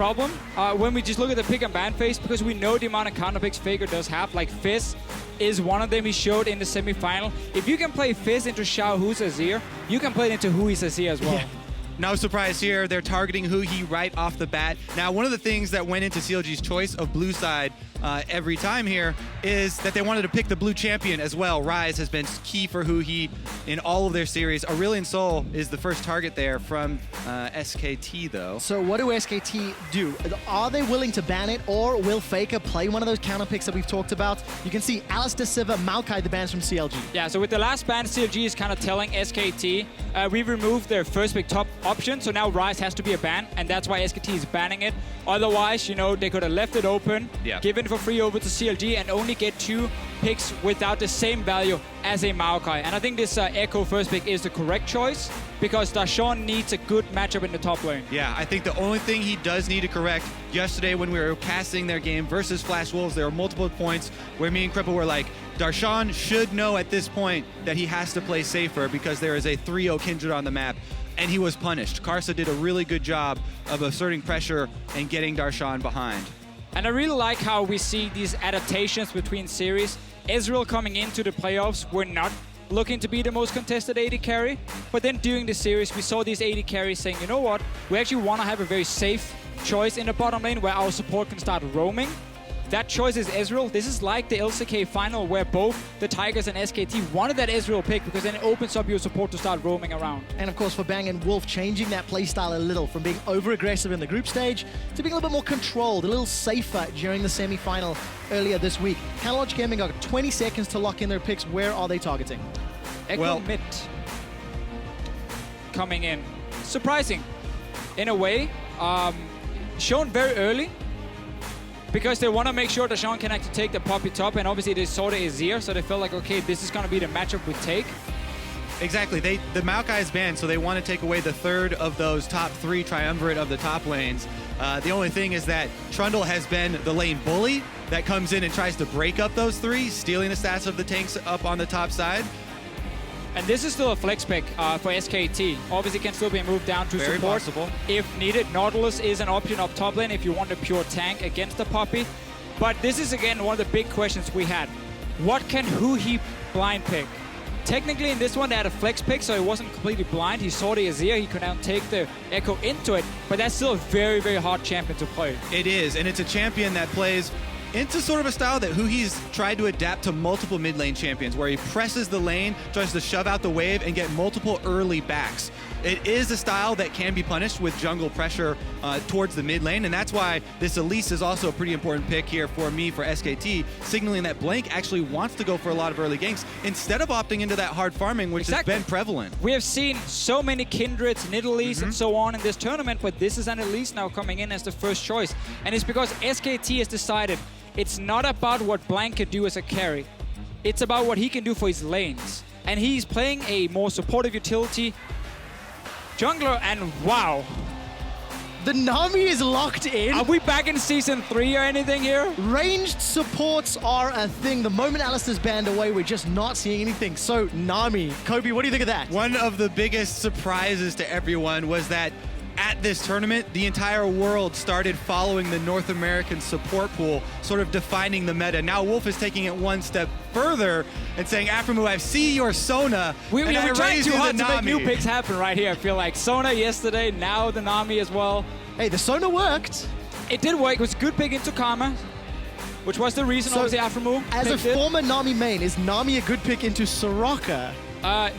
problem when we just look at the pick and ban phase, because we know the amount of counter picks Faker does have. Like Fizz is one of them he showed in the semi-final. If you can play Fizz into Xiaohu's Azir, you can play it into Huhi's Azir as well. Yeah. No surprise here, they're targeting Huhi right off the bat. Now, one of the things that went into CLG's choice of blue side every time here is that they wanted to pick the blue champion as well. Ryze has been key for Huhi in all of their series. Aurelion Sol is the first target there from SKT, though. So what do SKT do? Are they willing to ban it, or will Faker play one of those counter picks that we've talked about? You can see Alistair, Sivir, Maokai, the bans from CLG. Yeah, so with the last ban, CLG is kind of telling SKT, we removed their first pick top option, so now Ryze has to be a ban, and that's why SKT is banning it. Otherwise, you know, they could have left it open, given it for free over to CLG, and only get 2 picks without the same value as a Maokai. And I think this Ekko first pick is the correct choice, because Darshan needs a good matchup in the top lane. Yeah, I think the only thing he does need to correct, yesterday when we were casting their game versus Flas Wolves, there were multiple points where me and Cripple were like, Darshan should know at this point that he has to play safer because there is a 3-0 Kindred on the map, and he was punished. Karsa did a really good job of asserting pressure and getting Darshan behind. And I really like how we see these adaptations between series. Ezreal coming into the playoffs, we're not looking to be the most contested AD carry, but then during the series we saw these AD carries saying, you know what, we actually want to have a very safe choice in the bottom lane where our support can start roaming. That choice is Ezreal. This is like the LCK final where both the Tigers and SKT wanted that Ezreal pick, because then it opens up your support to start roaming around. And of course for Bang & Wolf, changing that playstyle a little from being over-aggressive in the group stage to being a little bit more controlled, a little safer during the semi-final earlier this week. Logic Gaming got 20 seconds to lock in their picks. Where are they targeting? Ekko mid coming in. Surprising in a way. Shown very early, because they want to make sure that Sean can actually take the Poppy top, and obviously they saw the Azir, so they felt like, okay, this is going to be the matchup we take. Exactly. The Maokai is banned, so they want to take away the third of those top 3 triumvirate of the top lanes. The only thing is that Trundle has been the lane bully that comes in and tries to break up those 3, stealing the stats of the tanks up on the top side. And this is still a flex pick for SKT. Obviously can still be moved down to Very support possible. if needed. Nautilus is an option up top lane if you want a pure tank against the Poppy. But this is again one of the big questions we had. What can Huhi blind pick? Technically in this one they had a flex pick, so he wasn't completely blind. He saw the Azir, he could now take the Ekko into it, but that's still a very, very hard champion to play. It is, and it's a champion that plays into sort of a style that Huhi's tried to adapt to multiple mid lane champions, where he presses the lane, tries to shove out the wave, and get multiple early backs. It is a style that can be punished with jungle pressure towards the mid lane, and that's why this Elise is also a pretty important pick here for me, for SKT, signaling that Blank actually wants to go for a lot of early ganks instead of opting into that hard farming, which has been prevalent. We have seen so many Kindreds, Nidalees, and so on in this tournament, but this is an Elise now coming in as the first choice. And it's because SKT has decided it's not about what Blank can do as a carry. It's about what he can do for his lanes. And he's playing a more supportive utility jungler, and wow. The Nami is locked in. Are we back in Season 3 or anything here? Ranged supports are a thing. The moment Alistair's banned away, we're just not seeing anything. So, Nami, Kobe, what do you think of that? One of the biggest surprises to everyone was that at this tournament, the entire world started following the North American support pool, sort of defining the meta. Now Wolf is taking it one step further and saying, Aphromoo, I see your Sona, and I we're trying raised too you hard the to make Nami. new picks happen right here. I feel like Sona yesterday, now the Nami as well. Hey, the Sona worked. It did work. It was a good pick into Karma, which was the reason obviously Aphromoo As a picked it. former Nami main, is Nami a good pick into Soraka?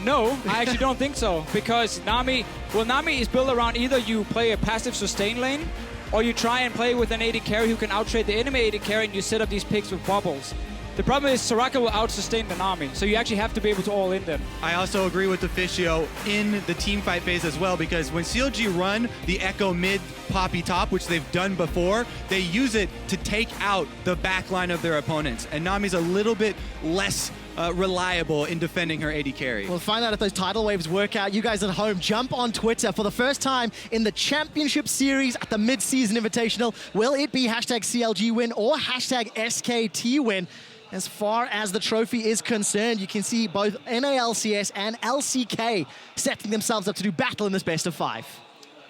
No, I actually don't think so, because Nami is built around either you play a passive sustain lane, or you try and play with an AD carry who can outtrade the enemy AD carry, and you set up these picks with bubbles. The problem is Soraka will out-sustain the Nami, so you actually have to be able to all in them. I also agree with Deficio in the team fight phase as well, because when CLG run the Ekko mid Poppy top, which they've done before, they use it to take out the backline of their opponents. And Nami's a little bit less reliable in defending her AD carry. We'll find out if those tidal waves work out. You guys at home, jump on Twitter for the first time in the Championship Series at the Mid-Season Invitational. Will it be hashtag CLG win or hashtag SKT win? As far as the trophy is concerned, you can see both NALCS and LCK setting themselves up to do battle in this best of 5.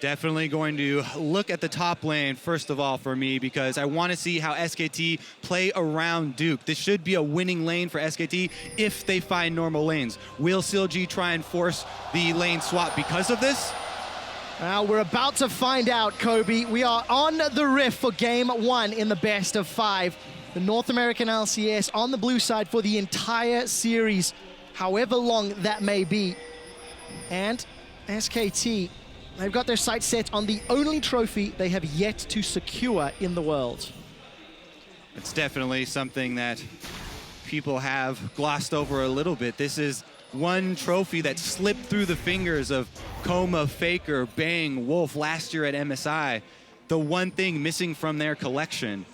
Definitely going to look at the top lane, first of all, for me, because I want to see how SKT play around Duke. This should be a winning lane for SKT if they find normal lanes. Will CLG try and force the lane swap because of this? We're about to find out, Kobe. We are on the riff for game 1 in the best of 5. The North American LCS on the blue side for the entire series, however long that may be. And SKT, they've got their sights set on the only trophy they have yet to secure in the world. It's definitely something that people have glossed over a little bit. This is one trophy that slipped through the fingers of Coma, Faker, Bang, Wolf last year at MSI. The one thing missing from their collection.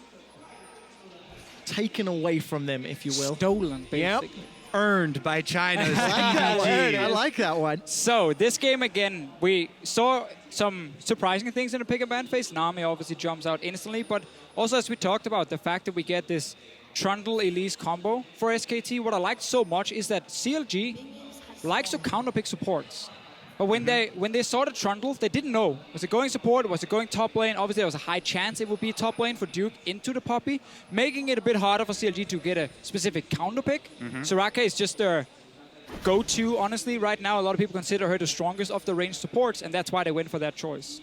Taken away from them, if you will. Stolen, basically. Yep. Earned by China's I like that one. So this game again, we saw some surprising things in the pick and ban phase. Nami obviously jumps out instantly, but also as we talked about, the fact that we get this Trundle Elise combo for SKT, what I liked so much is that CLG likes to counterpick supports. But when they saw the Trundle, they didn't know. Was it going support? Was it going top lane? Obviously, there was a high chance it would be top lane for Duke into the Poppy, making it a bit harder for CLG to get a specific counterpick. Soraka is just their go-to, honestly, right now. A lot of people consider her the strongest of the ranged supports, and that's why they went for that choice.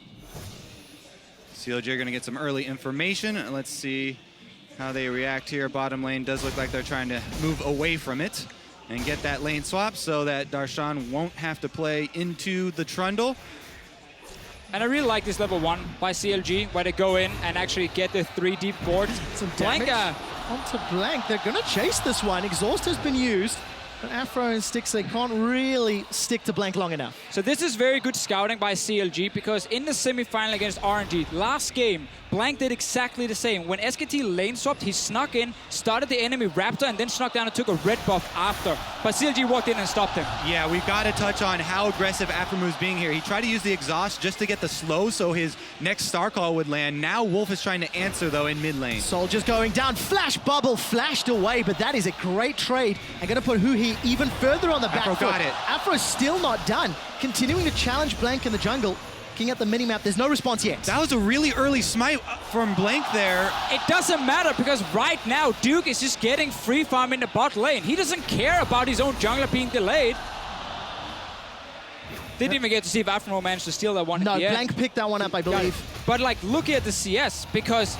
CLG are going to get some early information. Let's see how they react here. Bottom lane does look like they're trying to move away from it and get that lane swap so that Darshan won't have to play into the Trundle. And I really like this level 1 by CLG, where they go in and actually get the 3 deep board. Some damage onto Blank. They're going to chase this one. Exhaust has been used, but Aphro and Stixxay can't really stick to Blank long enough. So this is very good scouting by CLG, because in the semifinal against RNG, last game, Blank did exactly the same. When SKT lane swapped, he snuck in, started the enemy Raptor, and then snuck down and took a red buff after. But CLG walked in and stopped him. Yeah, we've got to touch on how aggressive Aphromoo is being here. He tried to use the exhaust just to get the slow so his next star call would land. Now Wolf is trying to answer, though, in mid lane. Soldiers going down. Flash bubble flashed away, but that is a great trade. And going to put Huhi even further on the back foot. Got it. Aphro's still not done. Continuing to challenge Blank in the jungle. Looking at the minimap, there's no response yet. That was a really early smite from Blank there. It doesn't matter, because right now, Duke is just getting free farm in the bot lane. He doesn't care about his own jungler being delayed. Didn't even get to see if Aphromoo managed to steal that one. No, at the end. Blank picked that one up, I believe. But like, look at the CS, because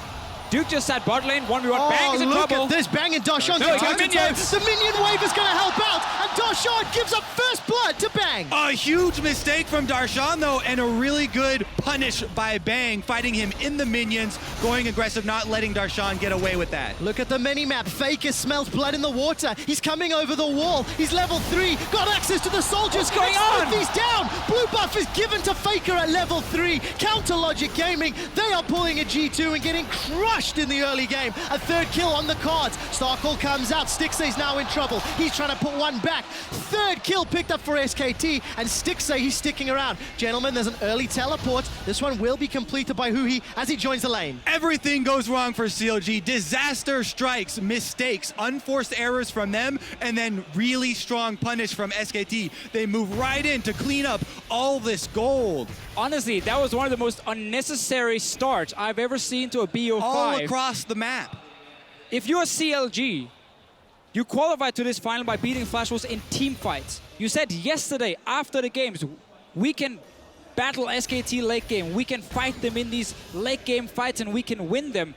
Duke just sat bot lane, 1v1, Bang is in look trouble. at this, Bang and Darshan No, going got toe-to-toe. minions. The minion wave is going to help out, and Darshan gives up first blood to Bang. A huge mistake from Darshan, though, and a really good punish by Bang, fighting him in the minions, going aggressive, not letting Darshan get away with that. Look at the mini-map. Faker smells blood in the water. He's coming over the wall. He's level 3. Got access to the soldiers. What's going on? He's down. Blue buff is given to Faker at level 3. Counter Logic Gaming. They are pulling a G2 and getting crushed in the early game. A third kill on the cards. Starcall comes out. Stixxay's now in trouble. He's trying to put one back. Third kill picked up for SKT, and Stixxay, he's sticking around. Gentlemen, there's an early teleport. This one will be completed by Huhi as he joins the lane. Everything goes wrong for CLG. Disaster strikes, mistakes, unforced errors from them, and then really strong punish from SKT. They move right in to clean up all this gold. Honestly, that was one of the most unnecessary starts I've ever seen to a BO5. All across the map. If you're CLG, you qualified to this final by beating Flas Wolves in team fights. You said yesterday, after the games, we can battle SKT late game. We can fight them in these late game fights and we can win them.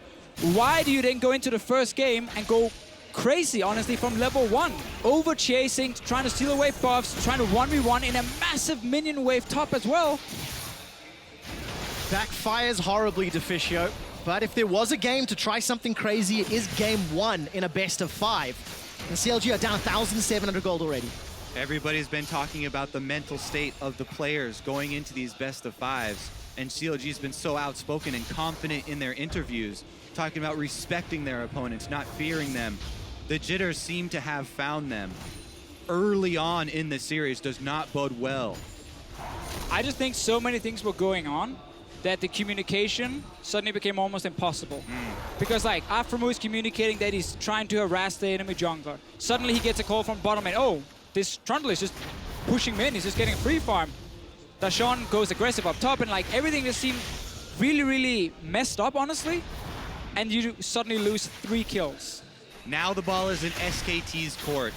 Why do you then go into the first game and go crazy, honestly, from level 1? Over chasing, trying to steal away buffs, trying to 1v1 in a massive minion wave top as well. Backfires horribly, Deficio. But if there was a game to try something crazy, it is game 1 in a best of 5. And CLG are down 1,700 gold already. Everybody's been talking about the mental state of the players going into these best of 5s. And CLG's been so outspoken and confident in their interviews, talking about respecting their opponents, not fearing them. The jitters seem to have found them. Early on in the series does not bode well. I just think so many things were going on that the communication suddenly became almost impossible. Because like, Aphromoo is communicating that he's trying to harass the enemy jungler. Suddenly he gets a call from bottom lane, oh, this Trundle is just pushing me in, he's just getting a free farm. Darshan goes aggressive up top, and like everything just seemed really, really messed up, honestly. And you suddenly lose 3 kills. Now the ball is in SKT's court.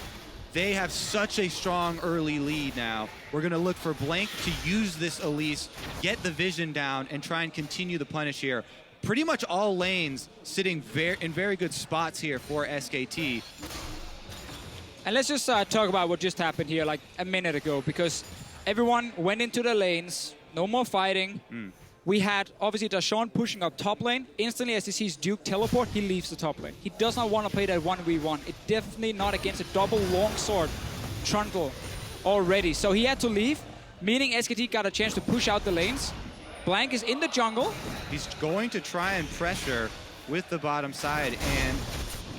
They have such a strong early lead now. We're going to look for Blank to use this Elise, get the vision down, and try and continue the punish here. Pretty much all lanes sitting in very good spots here for SKT. And let's just talk about what just happened here like a minute ago, because everyone went into the lanes, no more fighting. We had, obviously, Darshan pushing up top lane. Instantly, as he sees Duke teleport, he leaves the top lane. He does not want to play that 1v1. It's definitely not against a double longsword Trundle already. So he had to leave, meaning SKT got a chance to push out the lanes. Blank is in the jungle. He's going to try and pressure with the bottom side and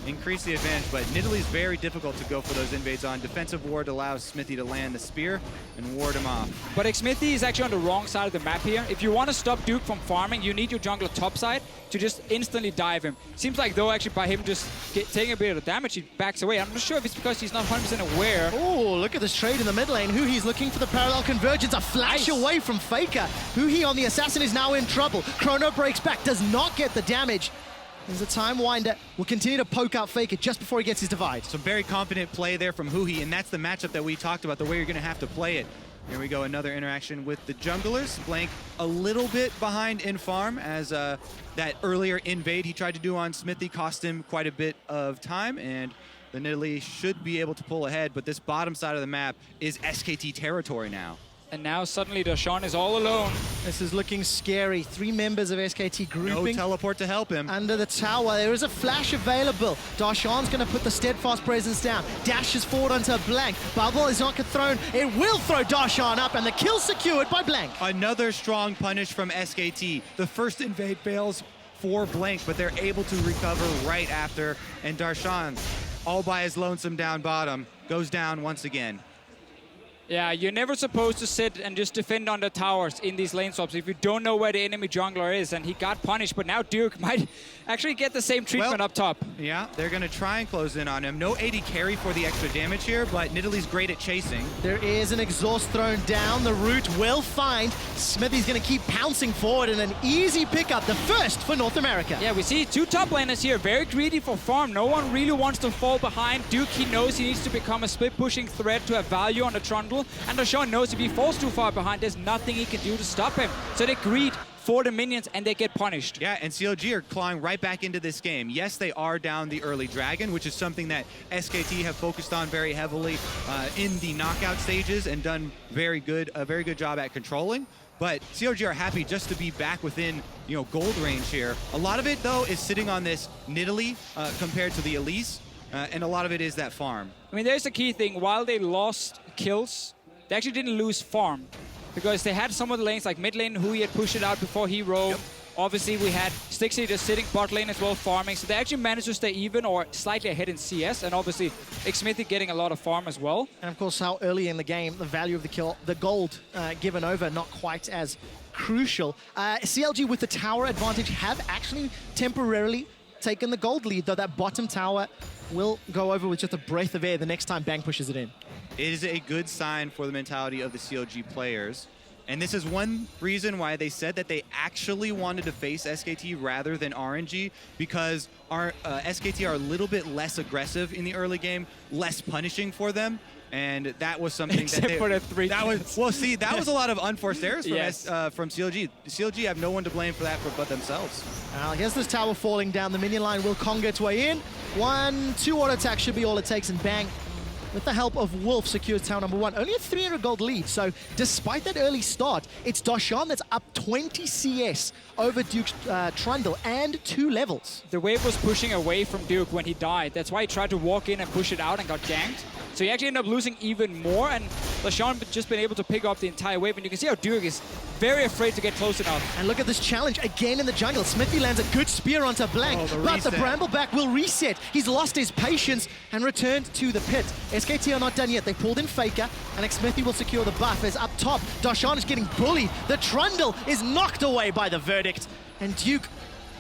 increase the advantage, but Nidalee is very difficult to go for those invades on. Defensive ward allows Xmithie to land the spear and ward him off. But Xmithie is actually on the wrong side of the map here. If you want to stop Duke from farming, you need your jungler topside to just instantly dive him. Seems like though actually by him just taking a bit of damage, he backs away. I'm not sure if it's because he's not 100% aware. Oh, look at this trade in the mid lane. Huhi's looking for the parallel convergence. A flash away from Faker. Huhi on the assassin is now in trouble. Chrono breaks back, does not get the damage. There's a time winder. Will continue to poke out Faker just before he gets his divide. Some very confident play there from Huhi, and that's the matchup that we talked about, the way you're going to have to play it. Here we go, another interaction with the junglers. Blank a little bit behind in farm, as that earlier invade he tried to do on Xmithie cost him quite a bit of time, and the Nidalee should be able to pull ahead, but this bottom side of the map is SKT territory now. And now suddenly Darshan is all alone. This is looking scary. 3 members of SKT grouping. No teleport to help him. Under the tower, there is a flash available. Darshan's going to put the steadfast presence down. Dashes forward onto Blank. Bubble is not thrown. It will throw Darshan up, and the kill secured by Blank. Another strong punish from SKT. The first invade fails for Blank, but they're able to recover right after. And Darshan, all by his lonesome down bottom, goes down once again. Yeah, you're never supposed to sit and just defend on the towers in these lane swaps if you don't know where the enemy jungler is, and he got punished, but now Duke might actually get the same treatment up top. Yeah, they're going to try and close in on him. No AD carry for the extra damage here, but Nidalee's great at chasing. There is an exhaust thrown down. The root will find. Xmithie's going to keep pouncing forward, and an easy pickup, the first for North America. Yeah, we see 2 top laners here, very greedy for farm. No one really wants to fall behind. Duke, he knows he needs to become a split-pushing threat to have value on the Trundle. And Darshan knows if he falls too far behind, there's nothing he can do to stop him. So they greed for the minions and they get punished. Yeah, and CLG are clawing right back into this game. Yes, they are down the early dragon, which is something that SKT have focused on very heavily in the knockout stages and done a very good job at controlling. But CLG are happy just to be back within, gold range here. A lot of it, though, is sitting on this Nidalee compared to the Elise, and a lot of it is that farm. I mean, there's the key thing. While they lost kills, they actually didn't lose farm, because they had some of the lanes, like mid lane, Huhi had pushed it out before he roamed. Yep. Obviously, we had Stixxay just sitting bot lane as well, farming. So they actually managed to stay even or slightly ahead in CS. And obviously, Xmithie getting a lot of farm as well. And of course, how early in the game, the value of the kill, the gold given over, not quite as crucial. CLG with the tower advantage have actually temporarily taken the gold lead, though that bottom tower will go over with just a breath of air the next time Bang pushes it in. It is a good sign for the mentality of the CLG players. And this is one reason why they said that they actually wanted to face SKT rather than RNG, because our SKT are a little bit less aggressive in the early game, less punishing for them. And that was something Except that for the 3 was, well, see, that was a lot of unforced errors from, yes. From CLG. CLG have no one to blame for that but themselves. Here's this tower falling down. The minion line will conga its way in. 1-2 auto attack should be all it takes, and Bang, with the help of Wolf, secures tower number 1. Only a 300 gold lead, so despite that early start, it's Darshan that's up 20 CS over Duke's Trundle and 2 levels. The wave was pushing away from Duke when he died. That's why he tried to walk in and push it out and got ganked. So he actually ended up losing even more, and Darshan just been able to pick up the entire wave, and you can see how Duke is very afraid to get close enough. And look at this challenge again in the jungle. Xmithie lands a good spear onto Blank, but the Brambleback will reset. He's lost his patience and returned to the pit. SKT are not done yet. They pulled in Faker, and Xmithie will secure the buff. As up top, Darshan is getting bullied. The Trundle is knocked away by the verdict, and Duke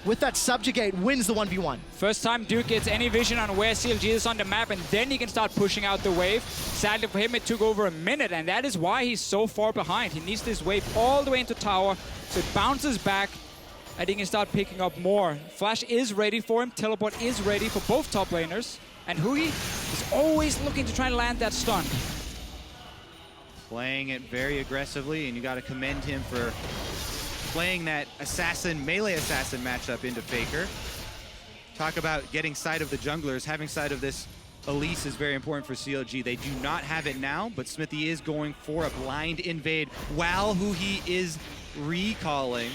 with that subjugate, wins the 1v1. First time Duke gets any vision on where CLG is on the map, and then he can start pushing out the wave. Sadly for him, it took over a minute, and that is why he's so far behind. He needs this wave all the way into tower, so it bounces back, and he can start picking up more. Flash is ready for him, teleport is ready for both top laners, and Huhi is always looking to try and land that stun. Playing it very aggressively, and you got to commend him for playing that assassin, melee assassin matchup into Faker. Talk about getting sight of the junglers. Having sight of this Elise is very important for CLG. They do not have it now, but Xmithie is going for a blind invade while Huhi is recalling.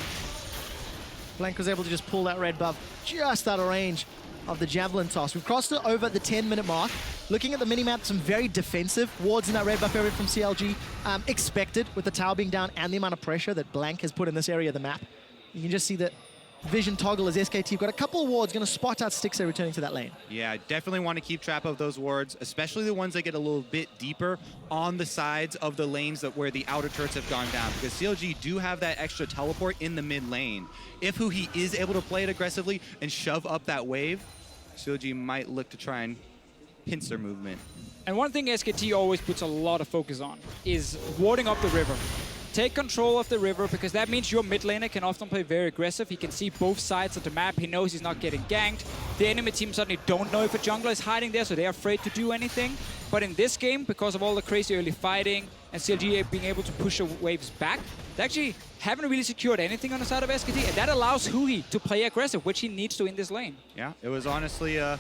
Blank was able to just pull that red buff just out of range of the javelin toss. We've crossed it over the 10-minute mark. Looking at the minimap, some very defensive wards in that red buff area from CLG. Expected with the tower being down and the amount of pressure that Blank has put in this area of the map. You can just see that vision toggle as SKT have got a couple of wards, going to spot out Stixxay returning to that lane. Yeah, I definitely want to keep track of those wards, especially the ones that get a little bit deeper on the sides of the lanes where the outer turrets have gone down, because CLG do have that extra teleport in the mid lane. If Huhi is able to play it aggressively and shove up that wave, CLG might look to try and pinch their movement. And one thing SKT always puts a lot of focus on is warding up the river. Take control of the river, because that means your mid laner can often play very aggressive. He can see both sides of the map. He knows he's not getting ganked. The enemy team suddenly don't know if a jungler is hiding there, so they're afraid to do anything. But in this game, because of all the crazy early fighting and CLG being able to push the waves back, they actually haven't really secured anything on the side of SKT, and that allows Huhi to play aggressive, which he needs to in this lane. Yeah, it was honestly an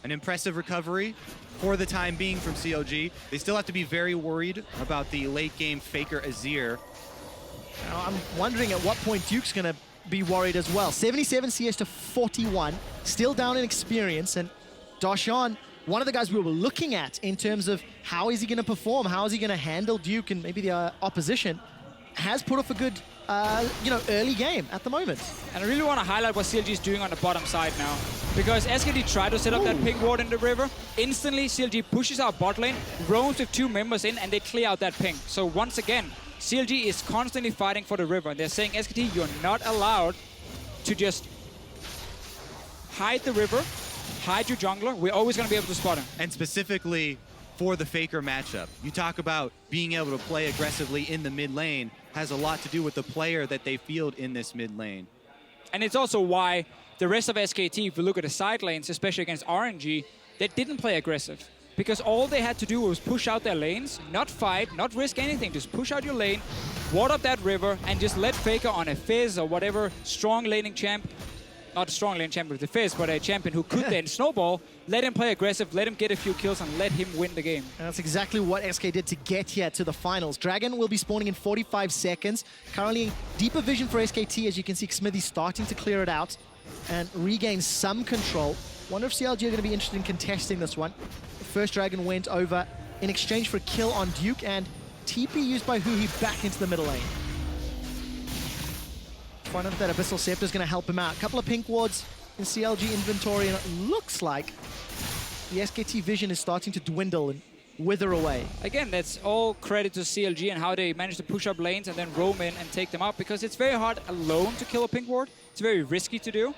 impressive recovery for the time being from CLG. They still have to be very worried about the late game Faker Azir. Now, I'm wondering at what point Duke's going to be worried as well. 77 CS to 41, still down in experience, and Darshan, one of the guys we were looking at in terms of how is he going to perform, how is he going to handle Duke and maybe the opposition, has put off a good, early game at the moment. And I really want to highlight what CLG is doing on the bottom side now. Because SKT tried to set up that ping ward in the river. Instantly, CLG pushes out bot lane, roams with 2 members in, and they clear out that ping. So once again, CLG is constantly fighting for the river. And they're saying, SKT, you're not allowed to just hide the river, hide your jungler. We're always going to be able to spot him. And specifically for the Faker matchup, you talk about being able to play aggressively in the mid lane has a lot to do with the player that they field in this mid lane. And it's also why the rest of SKT, if you look at the side lanes, especially against RNG, they didn't play aggressive. Because all they had to do was push out their lanes, not fight, not risk anything, just push out your lane, ward up that river, and just let Faker on a Fizz or whatever strong laning champ, not a strong lane champion with the Fizz, but a champion who could then snowball, let him play aggressive, let him get a few kills, and let him win the game. And that's exactly what SK did to get here to the finals. Dragon will be spawning in 45 seconds. Currently, deeper vision for SKT, as you can see Xmithie starting to clear it out and regain some control. Wonder if CLG are going to be interested in contesting this one. The first Dragon went over in exchange for a kill on Duke, and TP used by Huhi back into the middle lane. Find out if that Abyssal Scepter is going to help him out. A couple of pink wards in CLG inventory, and it looks like the SKT vision is starting to dwindle and wither away. Again, that's all credit to CLG and how they managed to push up lanes and then roam in and take them out, because it's very hard alone to kill a pink ward. It's very risky to do.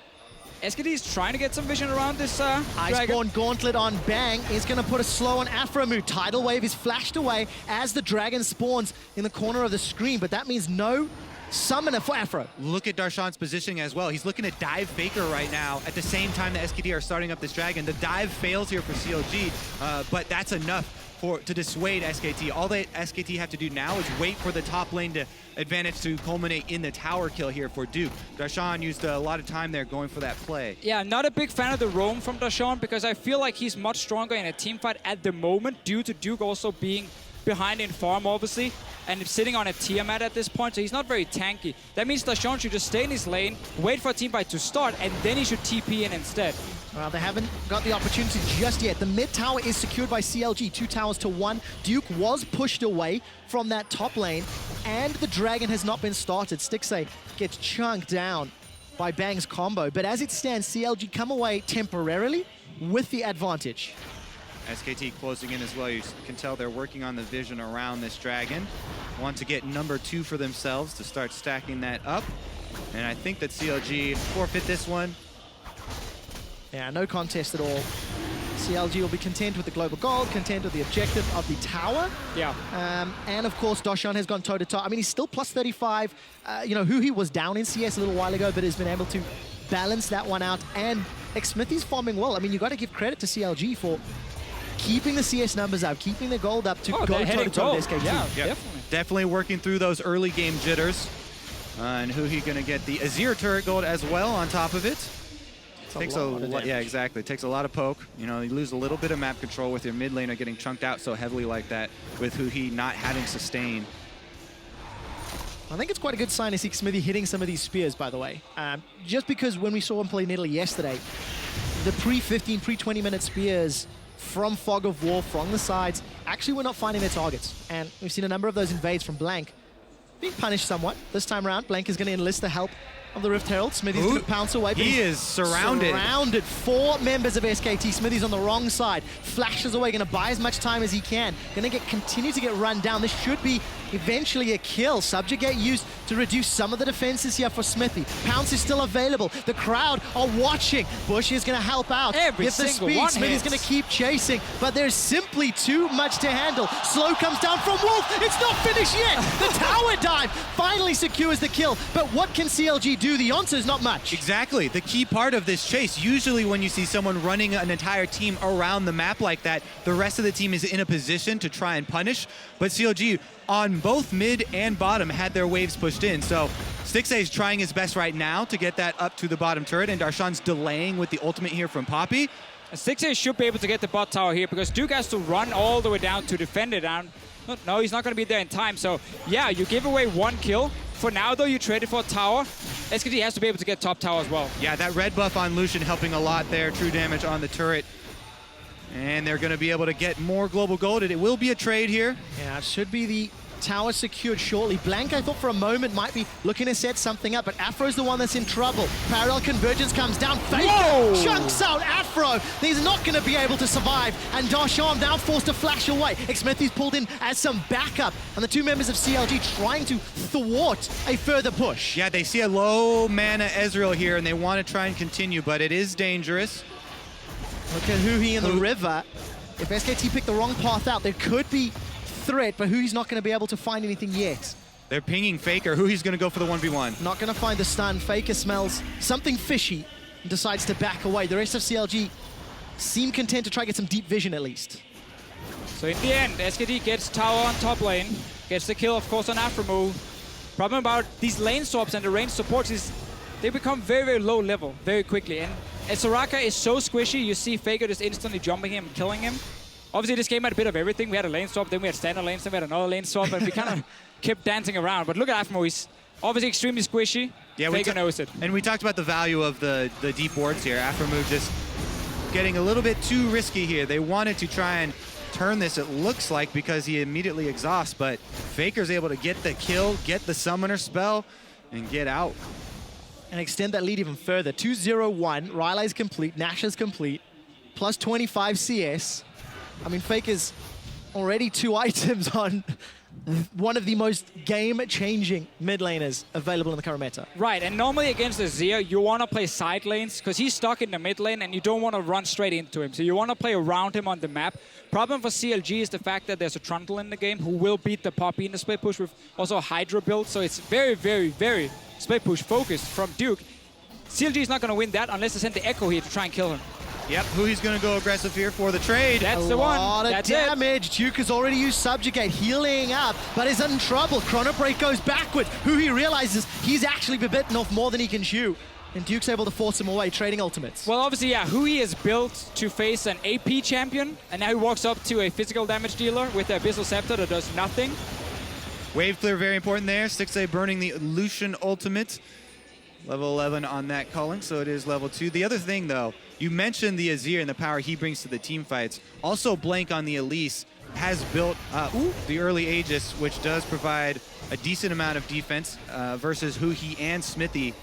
SKT is trying to get some vision around this Iceborne Gauntlet on Bang is going to put a slow on Aphromoo. Tidal Wave is flashed away as the dragon spawns in the corner of the screen, but that means no summoner for Aphro. Look at Darshan's positioning as well. He's looking to dive Faker right now at the same time that SKT are starting up this dragon. The dive fails here for CLG, but that's enough to dissuade SKT. All that SKT have to do now is wait for the top lane to advantage to culminate in the tower kill here for Duke. Darshan used a lot of time there going for that play. Yeah, I'm not a big fan of the roam from Darshan, because I feel like he's much stronger in a team fight at the moment due to Duke also being behind in farm, obviously, and sitting on a Tiamat at this point, so he's not very tanky. That means Darshan should just stay in his lane, wait for a team fight to start, and then he should TP in instead. Well, they haven't got the opportunity just yet. The mid tower is secured by CLG, 2 towers to 1. Duke was pushed away from that top lane, and the dragon has not been started. Stixxay gets chunked down by Bang's combo, but as it stands, CLG come away temporarily with the advantage. SKT closing in as well. You can tell they're working on the vision around this dragon. Want to get number 2 for themselves to start stacking that up. And I think that CLG forfeit this one. Yeah, no contest at all. CLG will be content with the global gold, content with the objective of the tower. Yeah. And of course, Darshan has gone toe-to-toe. I mean, he's still plus 35. You know, Huhi was down in CS a little while ago, but has been able to balance that one out. And Xmithie's farming well. I mean, you got to give credit to CLG for keeping the CS numbers up, keeping the gold up to go toe-to-toe with SKT. Yeah, Yep. Definitely working through those early game jitters. And Huhi gonna get the Azir turret gold as well on top of it. Takes a lot, yeah, exactly. Takes a lot of poke. You know, you lose a little bit of map control with your mid laner getting chunked out so heavily like that, with Huhi not having sustain. I think it's quite a good sign to see Xmithie hitting some of these spears, by the way. Just because when we saw him play Nidalee yesterday, the pre-15, pre-20-minute spears from Fog of War, from the sides, actually were not finding their targets. And we've seen a number of those invades from Blank being punished somewhat. This time around, Blank is going to enlist the help of the Rift Herald. Xmithie's going to pounce away. He is surrounded. Surrounded. 4 members of SKT. Xmithie's on the wrong side. Flashes away, going to buy as much time as he can. Going to continue to get run down. This should be eventually a kill. Subjugate used to reduce some of the defenses here for Xmithie. Pounce is still available. The crowd are watching. Bush is going to help out. Every Get the single speed. one Xmithie's going to keep chasing, but there's simply too much to handle. Slow comes down from Wolf. It's not finished yet. The tower dive finally secures the kill, but what can CLG do? The answer is not much. Exactly. The key part of this chase, usually when you see someone running an entire team around the map like that, the rest of the team is in a position to try and punish, but CLG on both mid and bottom had their waves pushed in. So Stixxay is trying his best right now to get that up to the bottom turret, and Darshan's delaying with the ultimate here from Poppy. Stixxay should be able to get the bot tower here because Duke has to run all the way down to defend it down. No, he's not going to be there in time. So yeah, you give away 1 kill. For now, though, you traded for a tower. SKT has to be able to get top tower as well. Yeah, that red buff on Lucian helping a lot there. True damage on the turret. And they're going to be able to get more global gold. It will be a trade here. Yeah, it should be the tower secured shortly. Blank, I thought for a moment, might be looking to set something up, but Aphro's the one that's in trouble. Parallel convergence comes down. Faker chunks out Aphro. He's not going to be able to survive, and Darshan now forced to flash away. Xmithie's pulled in as some backup, and the 2 members of CLG trying to thwart a further push. Yeah, they see a low mana Ezreal here, and they want to try and continue, but it is dangerous. Look at Huhi in the river. If SKT pick the wrong path out, there could be threat, but Huhi's not going to be able to find anything yet. They're pinging Faker. Huhi's going to go for the 1v1. Not going to find the stun. Faker smells something fishy and decides to back away. The rest of CLG seem content to try to get some deep vision at least. So in the end, SKT gets tower on top lane, gets the kill, of course, on Aphromoo. Problem about these lane swaps and the range supports is they become very, very low level very quickly. And Soraka is so squishy, you see Faker just instantly jumping him and killing him. Obviously, this game had a bit of everything. We had a lane swap, then we had standard lanes, then we had another lane swap, and we kind of kept dancing around. But look at Aphromoo. He's obviously extremely squishy. Yeah, Faker knows it. And we talked about the value of the deep wards here. Aphromoo just getting a little bit too risky here. They wanted to try and turn this, it looks like, because he immediately exhausts, but Faker's able to get the kill, get the summoner spell, and get out. And extend that lead even further. 2-0-1, Riley's complete, Nash is complete, plus 25 CS. I mean, Faker's already 2 items on one of the most game-changing mid laners available in the current meta. Right, and normally against Azir, you want to play side lanes because he's stuck in the mid lane and you don't want to run straight into him. So you want to play around him on the map. Problem for CLG is the fact that there's a Trundle in the game who will beat the Poppy in the split push with also a Hydra build. So it's very, very, very split push focused from Duke. CLG is not going to win that unless they send the Ekko here to try and kill him. Yep, Huhi's going to go aggressive here for the trade. That's the one. A lot of damage. Duke has already used Subjugate, healing up, but is in trouble. Chrono Break goes backwards. Huhi realizes he's actually been bitten off more than he can chew. And Duke's able to force him away, trading ultimates. Well, obviously, yeah, Huhi is built to face an AP champion, and now he walks up to a physical damage dealer with the Abyssal Scepter that does nothing. Wave clear, very important there. Stixxay burning the Lucian ultimate. Level 11 on that calling, so it is level 2. The other thing, though, you mentioned the Azir and the power he brings to the team fights. Also, Blank on the Elise has built the early Aegis, which does provide a decent amount of defense versus Huhi and Xmithie.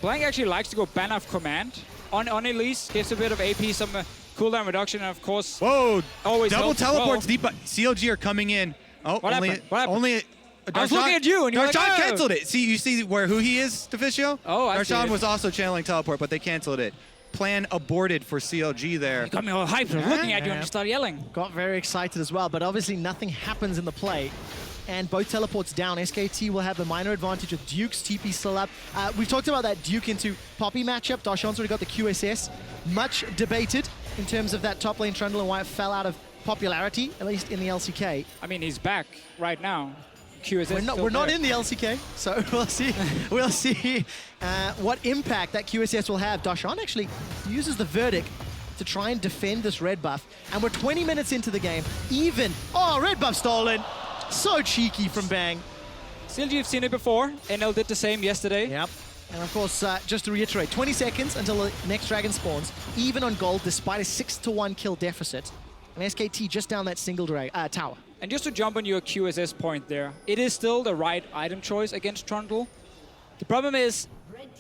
Blank actually likes to go ban off command on Elise, gives a bit of AP, some cooldown reduction, and of course... Whoa! Always double teleports well. deep. CLG are coming in. Oh, What happened? I was looking at you, and you're like, Darshan oh. canceled it. See, you see where Huhi is, Deficio? Oh, I see Darshan it. was also channeling teleport, but they canceled it. Plan aborted for CLG there. You got me all hyped. I was looking at you and you started yelling. Got very excited as well, but obviously nothing happens in the play. And both teleports down. SKT will have the minor advantage with Duke's TP still up. We've talked about that Duke into Poppy matchup. Darshan's already got the QSS. Much debated in terms of that top lane Trundle and why it fell out of popularity, at least in the LCK. I mean, he's back right now. QSS We're not in the LCK, so we'll see. We'll see what impact that QSS will have. Darshan actually uses the verdict to try and defend this red buff, and we're 20 minutes into the game. Red buff stolen. So cheeky from Bang. CLG, you've seen it before. NL did the same yesterday. Yep. And of course, just to reiterate, 20 seconds until the next dragon spawns, even on gold, despite a 6-to-1 kill deficit. And SKT just down that single tower. And just to jump on your QSS point there, it is still the right item choice against Trundle. The problem is,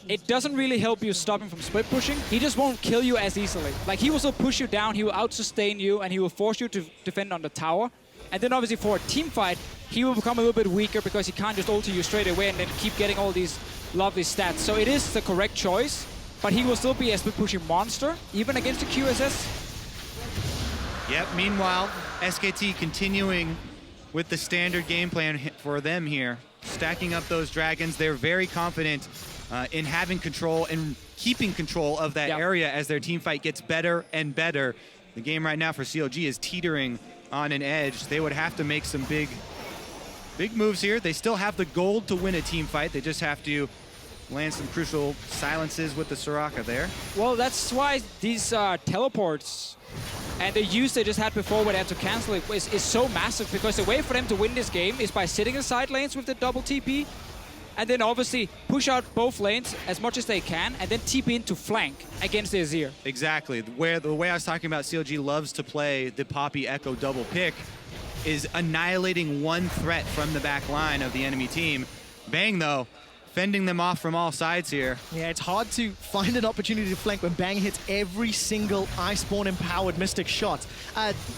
it doesn't really help you stop him from split pushing. He just won't kill you as easily. Like, he will still push you down, he will out-sustain you, and he will force you to defend on the tower. And then obviously for a team fight, he will become a little bit weaker because he can't just ulti you straight away and then keep getting all these lovely stats. So it is the correct choice, but he will still be a split pushing monster, even against the QSS. Yep, meanwhile, SKT continuing with the standard game plan for them here. Stacking up those dragons. They're very confident in having control and keeping control of that area as their team fight gets better and better. The game right now for CLG is teetering on an edge. They would have to make some big moves here. They still have the gold to win a team fight. They just have to land some crucial silences with the Soraka there. Well, that's why these teleports and the use they just had before where they had to cancel it is so massive, because the way for them to win this game is by sitting in side lanes with the double TP and then obviously push out both lanes as much as they can and then TP into flank against the Azir. Exactly. The way I was talking about, CLG loves to play the Poppy Ekko double pick is annihilating one threat from the back line of the enemy team. Bang, though, fending them off from all sides here. Yeah, it's hard to find an opportunity to flank when Bang hits every single Iceborne-empowered Mystic shot.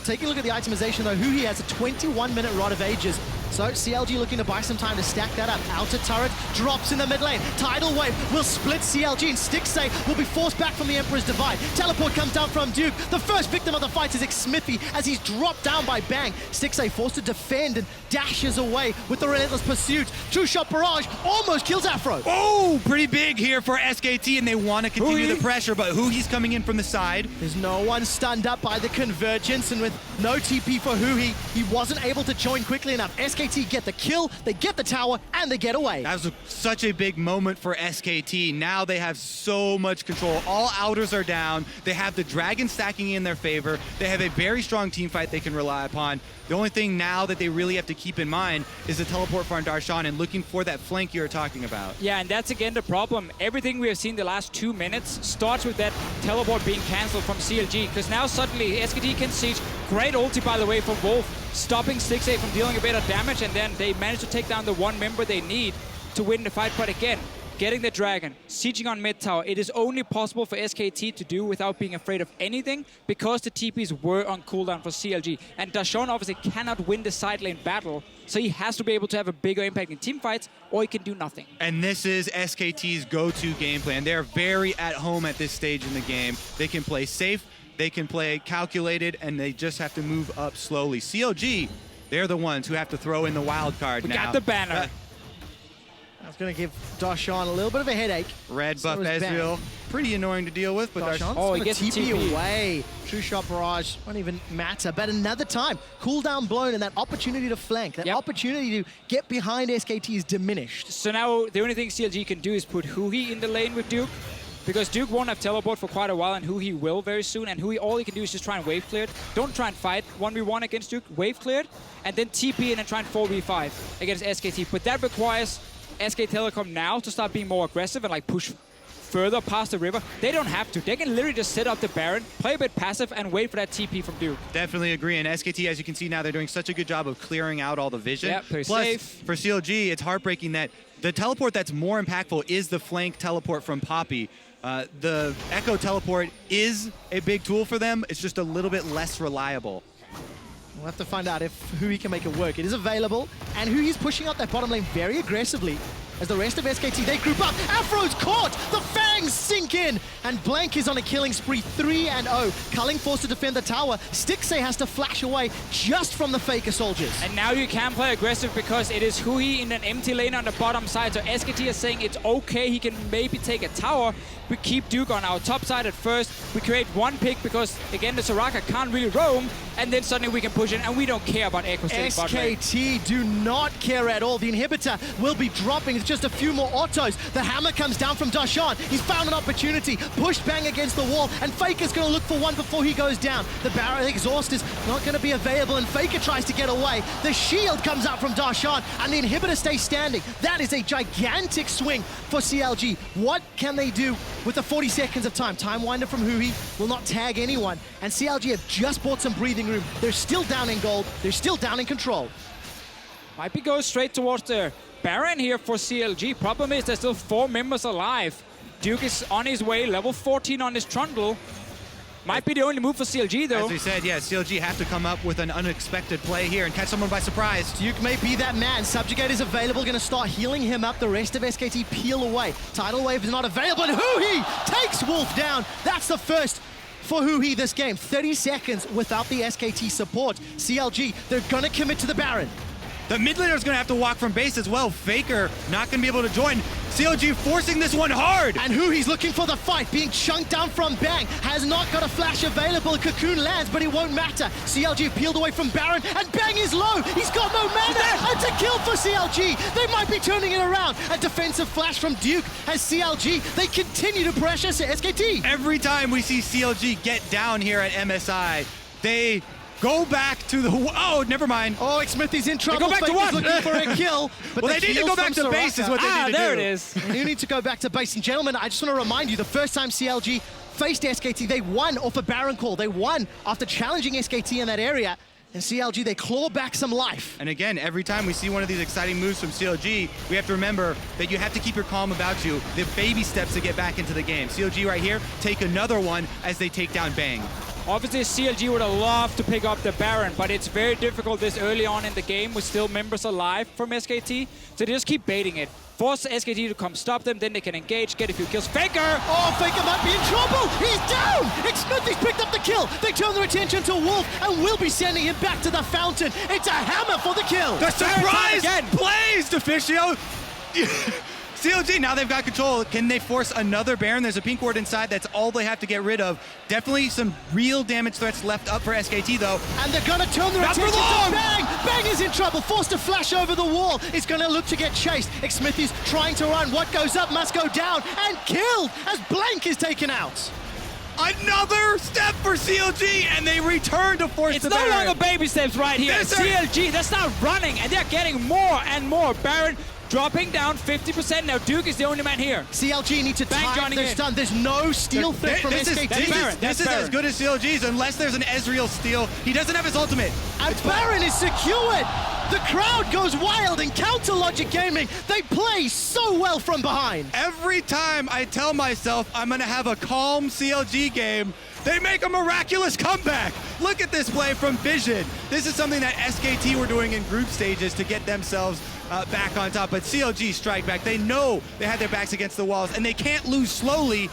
Take a look at the itemization, though. Huhi has a 21-minute Rod of Ages, so CLG looking to buy some time to stack that up. Outer turret drops in the mid lane. Tidal Wave will split CLG, and Stixxay will be forced back from the Emperor's Divide. Teleport comes down from Duke. The first victim of the fight is Xmithie as he's dropped down by Bang. Stixxay forced to defend and dashes away with the relentless pursuit. Two-shot barrage almost kills Aphro. Oh, pretty big here for SKT, and they want to continue the pressure, but Huhi's coming in from the side. There's no one stunned up by the convergence, and with no TP for Huhi, he wasn't able to join quickly enough. SKT get the kill, they get the tower, and they get away. That was such a big moment for SKT. Now they have so much control. All outers are down. They have the dragon stacking in their favor. They have a very strong team fight they can rely upon. The only thing now that they really have to keep in mind is the teleport from Darshan and looking for that flank you were talking about. Yeah, and that's again the problem. Everything we have seen the last 2 minutes starts with that teleport being cancelled from CLG, because now suddenly SKT can siege. Great ulti, by the way, from Wolf, stopping Stixxay from dealing a bit of damage, and then they manage to take down the one member they need to win the fight. But again, getting the dragon, sieging on mid tower, it is only possible for SKT to do without being afraid of anything, because the TPs were on cooldown for CLG. And Darshan obviously cannot win the side lane battle, so he has to be able to have a bigger impact in team fights, or he can do nothing. And this is SKT's go-to game plan. They're very at home at this stage in the game. They can play safe, they can play calculated, and they just have to move up slowly. CLG, they're the ones who have to throw in the wild card now. We got the banner. That's going to give Darshan a little bit of a headache. Red buff Ezreal, pretty annoying to deal with, but Darshan's he gets TP away. True shot barrage won't even matter. But another time, cooldown blown, and that opportunity to flank, that opportunity to get behind SKT is diminished. So now the only thing CLG can do is put Huhi in the lane with Duke, because Duke won't have teleport for quite a while, and Huhi will very soon. And Huhi, all he can do is just try and wave clear it. Don't try and fight 1v1 against Duke. Wave clear it, and then TP in and try and 4v5 against SKT. But that requires SK Telecom now to start being more aggressive and like push further past the river. They don't have to. They can literally just set up the Baron, play a bit passive, and wait for that TP from Duke. Definitely agree. And SKT, as you can see now, they're doing such a good job of clearing out all the vision. Yeah, pretty Plus, safe. For CLG, it's heartbreaking that the teleport that's more impactful is the flank teleport from Poppy. The Ekko teleport is a big tool for them. It's just a little bit less reliable. We'll have to find out if Huhi can make it work. It is available, and Huhi's pushing out that bottom lane very aggressively. As the rest of SKT, they group up. Aphro's caught! The fangs sink in! And Blank is on a killing spree, 3-0. Culling forced to defend the tower. Stixxay has to flash away just from the Faker soldiers. And now you can play aggressive because it is Huhi in an empty lane on the bottom side. So SKT is saying it's okay, he can maybe take a tower. We keep Duke on our top side at first. We create one pick because, again, the Soraka can't really roam. And then suddenly we can push in, and we don't care about Ekko sitting bot lane. SKT do not care at all. The inhibitor will be dropping. It's just a few more autos. The hammer comes down from Darshan. He's found an opportunity. Push bang against the wall, and Faker's going to look for one before he goes down. The Barrow exhaust is not going to be available, and Faker tries to get away. The shield comes out from Darshan, and the inhibitor stays standing. That is a gigantic swing for CLG. What can they do with the 40 seconds of time? Time Winder from Huhi will not tag anyone, and CLG have just bought some breathing room. They're still down in gold. They're still down in control. Might be going straight towards the Baron here for CLG. Problem is there's still 4 members alive. Duke is on his way, level 14 on his Trundle. Might be the only move for CLG though. As we said, yeah, CLG have to come up with an unexpected play here and catch someone by surprise. Duke may be that man. Subjugate is available, going to start healing him up. The rest of SKT peel away. Tidal Wave is not available, and Huhi takes Wolf down. That's the first for Huhi this game. 30 seconds without the SKT support. CLG, they're going to commit to the Baron. The mid laner is going to have to walk from base as well. Faker not going to be able to join. CLG forcing this one hard. And Huhi's looking for the fight, being chunked down from Bang. Has not got a flash available. Cocoon lands, but it won't matter. CLG peeled away from Baron, and Bang is low. He's got no mana. It's a kill for CLG. They might be turning it around. A defensive flash from Duke as CLG, they continue to pressure SKT. Every time we see CLG get down here at MSI, they go back to the... Oh, never mind. Oh, Xmithie's in trouble. They go back to what? Looking for a kill. But well, they need to go back to base is what they need to do. There it is. They need to go back to base. And gentlemen, I just want to remind you, the first time CLG faced SKT, they won off a Baron call. They won after challenging SKT in that area. And CLG, they claw back some life. And again, every time we see one of these exciting moves from CLG, we have to remember that you have to keep your calm about you. The baby steps to get back into the game. CLG right here, take another one as they take down Bang. Obviously, CLG would have loved to pick up the Baron, but it's very difficult this early on in the game with still members alive from SKT. So they just keep baiting it. Force SKT to come stop them, then they can engage, get a few kills. Faker! Oh, Faker might be in trouble! He's down! Xmithie's picked up the kill! They turn their attention to Wolf, and will be sending him back to the fountain. It's a hammer for the kill! The surprise plays, Deficio! CLG, now they've got control. Can they force another Baron? There's a pink ward inside. That's all they have to get rid of. Definitely some real damage threats left up for SKT, though. And they're going to turn their attention to Bang! Bang is in trouble, forced to flash over the wall. It's going to look to get chased. Xmithie's trying to run. What goes up must go down. And killed as Blank is taken out. Another step for CLG, and they return to force the Baron. It's no longer baby steps right here. CLG, they're start running, and they're getting more and more. Baron dropping down 50%. Now Duke is the only man here. CLG need to time their stun. There's no steal threat from SKT. This is as good as CLG's unless there's an Ezreal steal. He doesn't have his ultimate. And Baron is secured. The crowd goes wild in Counter Logic Gaming. They play so well from behind. Every time I tell myself I'm going to have a calm CLG game, they make a miraculous comeback. Look at this play from Vision. This is something that SKT were doing in group stages to get themselves back on top. But CLG strike back. They know they had their backs against the walls, and they can't lose slowly.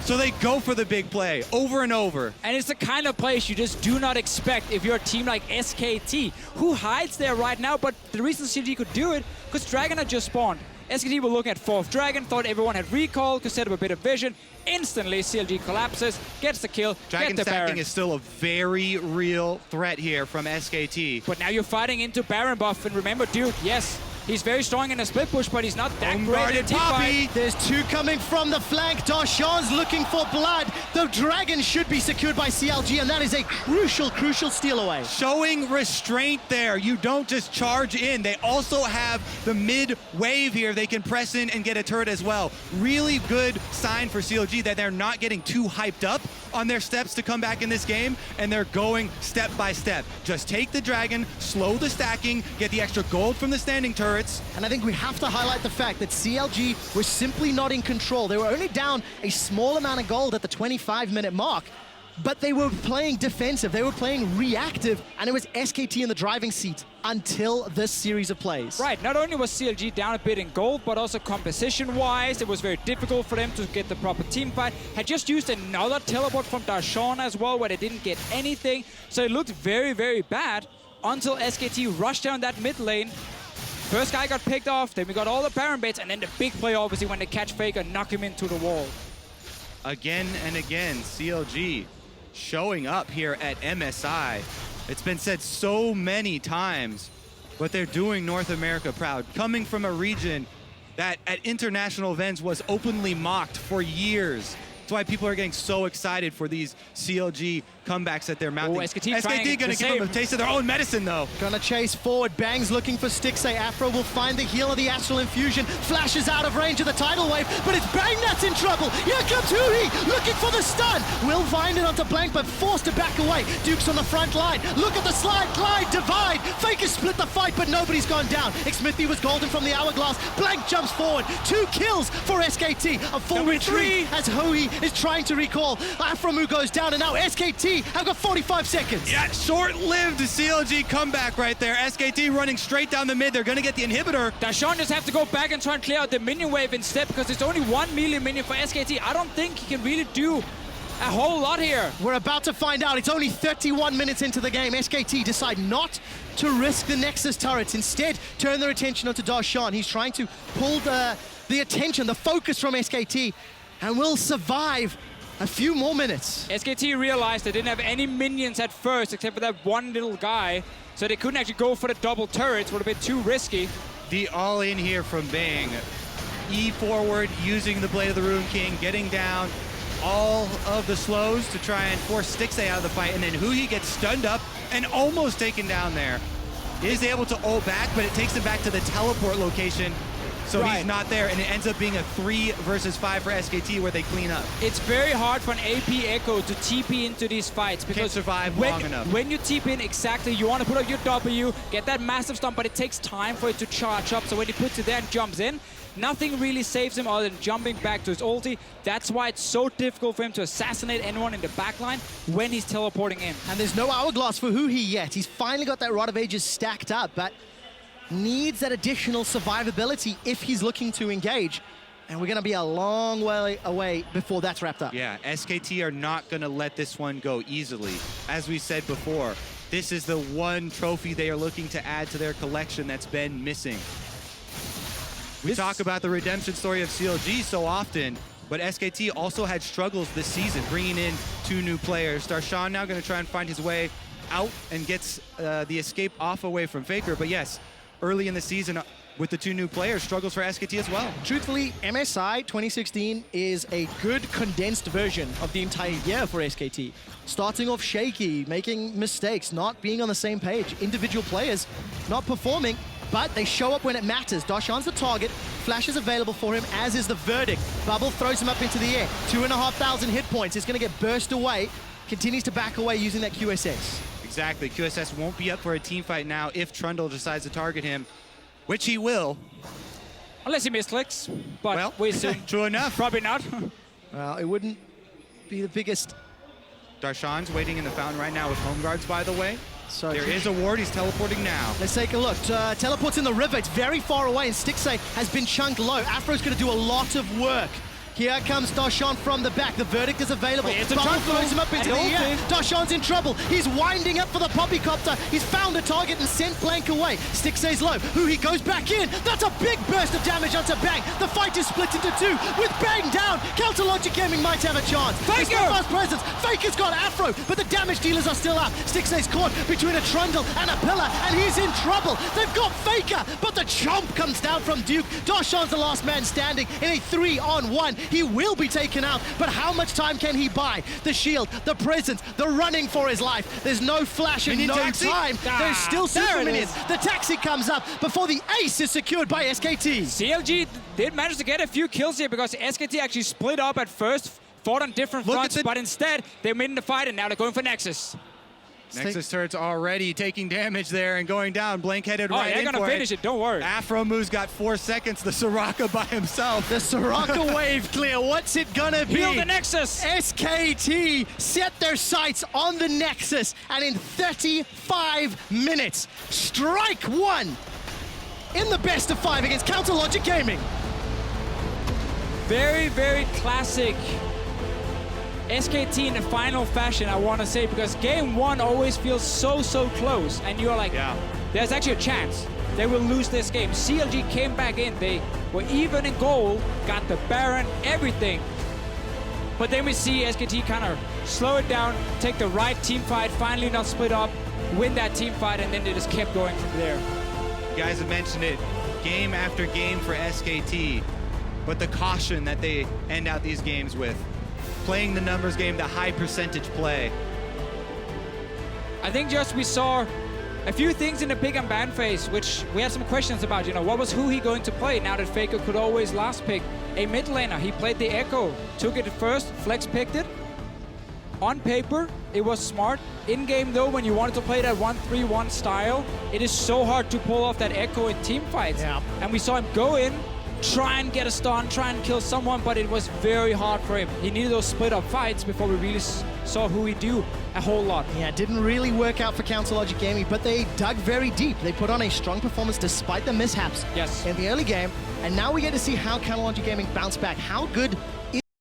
So they go for the big play over and over. And it's the kind of place you just do not expect if you're a team like SKT, who hides there right now. But the reason CLG could do it, because Dragon had just spawned. SKT were looking at 4th Dragon, thought everyone had recall, could set up a bit of vision. Instantly, CLG collapses, gets the kill, Dragon get the Baron. stacking is still a very real threat here from SKT. But now you're fighting into Baron buff, and remember, Duke, yes, he's very strong in a split push, but he's not that great in team fight. There's 2 coming from the flank. Darshan's looking for blood. The Dragon should be secured by CLG, and that is a crucial, crucial steal away. Showing restraint there. You don't just charge in. They also have the mid wave here. They can press in and get a turret as well. Really good sign for CLG that they're not getting too hyped up on their steps to come back in this game, and they're going step by step. Just take the Dragon, slow the stacking, get the extra gold from the standing turrets. And I think we have to highlight the fact that CLG was simply not in control. They were only down a small amount of gold at the 25-minute mark. but they were playing defensive, they were playing reactive, and it was SKT in the driving seat until this series of plays. Right, not only was CLG down a bit in gold, but also composition-wise, it was very difficult for them to get the proper team fight. Had just used another teleport from Darshan as well, where they didn't get anything. So it looked very, very bad until SKT rushed down that mid lane. First guy got picked off, then we got all the Baron baits, and then the big play, obviously, when they catch Faker, knock him into the wall. Again and again, CLG showing up here at MSI. It's been said so many times, but they're doing North America proud. Coming from a region that at international events was openly mocked for years. That's why people are getting so excited for these CLG comebacks that they're mounting. Oh, SKT gonna give them a taste of their own medicine, though. Gonna chase forward. Bang's looking for Stixxay. Aphro will find the heal of the Astral Infusion. Flashes out of range of the tidal wave, but it's Bang that's in trouble. Here comes Huhi, looking for the stun. Will find it onto Blank, but forced to back away. Duke's on the front line. Look at the slide, glide, divide. Faker split the fight, but nobody's gone down. Xmithie was golden from the hourglass. Blank jumps forward. 2 kills for SKT. A full retreat as Huhi is trying to recall. Aphromoo goes down, and now SKT have got 45 seconds. Yeah, short-lived CLG comeback right there. SKT running straight down the mid. They're gonna get the inhibitor. Darshan just have to go back and try and clear out the minion wave instead, because it's only 1 melee minion for SKT. I don't think he can really do a whole lot here. We're about to find out. It's only 31 minutes into the game. SKT decide not to risk the Nexus turrets. Instead, turn their attention onto Darshan. He's trying to pull the attention, the focus from SKT, and will survive a few more minutes. SKT realized they didn't have any minions at first, except for that one little guy, so they couldn't actually go for the double turrets. Would have been too risky. The all-in here from Bang. E forward, using the Blade of the Rune King, getting down all of the slows to try and force Stixxay out of the fight, and then Huhi gets stunned up and almost taken down there. Is able to ult back, but it takes him back to the teleport location. So he's not there, and it ends up being a 3 versus 5 for SKT where they clean up. It's very hard for an AP Ekko to TP into these fights because can't survive long enough. When you TP in, exactly, you want to put up your W, get that massive stomp, but it takes time for it to charge up. So when he puts it there and jumps in, nothing really saves him other than jumping back to his ulti. That's why it's so difficult for him to assassinate anyone in the backline when he's teleporting in. And there's no hourglass for Huhi yet. He's finally got that Rod of Ages stacked up, but needs that additional survivability if he's looking to engage. And we're going to be a long way away before that's wrapped up. Yeah, SKT are not going to let this one go easily. As we said before, this is the one trophy they are looking to add to their collection that's been missing. We talk about the redemption story of CLG so often, but SKT also had struggles this season, bringing in 2 new players. Darshan now going to try and find his way out and gets the escape off away from Faker. But yes, early in the season with the 2 new players, struggles for SKT as well. Truthfully, MSI 2016 is a good condensed version of the entire year for SKT. Starting off shaky, making mistakes, not being on the same page. Individual players not performing, but they show up when it matters. Darshan's the target, Flash is available for him, as is the Verdict. Bubble throws him up into the air. 2,500 hit points. It's going to get burst away. Continues to back away using that QSS. Exactly. QSS won't be up for a team fight now if Trundle decides to target him, which he will. Unless he misclicks, but well, we soon. True enough. Probably not. Well, it wouldn't be the biggest. Darshan's waiting in the fountain right now with home guards, by the way. So there is a ward. He's teleporting now. Let's take a look. Teleports in the river. It's very far away, and Stixxay has been chunked low. Afro's going to do a lot of work. Here comes Darshan from the back. The Verdict is available. Bubble throws him up into the air. Darshan's in trouble. He's winding up for the Poppycopter. He's found a target and sent Blank away. Stixxay's low. Huhi goes back in. That's a big burst of damage onto Bang. The fight is split into 2. With Bang down, Counter Logic Gaming might have a chance. Faker! Fast presence. Faker's got Aphro, but the damage dealers are still up. Stixxay's caught between a Trundle and a pillar, and he's in trouble. They've got Faker, but the chomp comes down from Duke. Darshan's the last man standing in a 3-on-1. He will be taken out, but how much time can he buy? The shield, the presence, the running for his life. There's no flash and no time. There's still super minions. The taxi comes up before the ace is secured by SKT. CLG did manage to get a few kills here because SKT actually split up at first, fought on different fronts, but instead they made in the fight and now they're going for Nexus. Nexus turret's already taking damage there and going down. Blank headed right they're in gonna for finish it, don't worry. Aphromoo's got 4 seconds. The Soraka by himself. The Soraka wave clear. What's it gonna be? Heal the Nexus! SKT set their sights on the Nexus, and in 35 minutes, strike one in the best of 5 against Counter Logic Gaming. Very, very classic SKT in the final fashion, I want to say, because game 1 always feels so close, and you're like, there's actually a chance they will lose this game. CLG came back in, they were even in goal, got the Baron, everything. But then we see SKT kind of slow it down, take the right team fight, finally not split up, win that team fight, and then they just kept going from there. You guys have mentioned it, game after game for SKT, but the caution that they end out these games with. Playing the numbers game, the high percentage play. I think just we saw a few things in the pick and ban phase, which we had some questions about. You know, what was Huhi going to play now that Faker could always last pick a mid laner? He played the Ekko, took it first, Flex picked it. On paper, it was smart. In game though, when you wanted to play that 1-3-1 style, it is so hard to pull off that Ekko in team fights. Yeah. And we saw him go in, try and get a stun, try and kill someone, but it was very hard for him. He needed those split up fights before we really saw Huhi do a whole lot. Yeah, it didn't really work out for Counter Logic Gaming, but they dug very deep. They put on a strong performance despite the mishaps Yes. in the early game, and now we get to see how Counter Logic Gaming bounce back. How good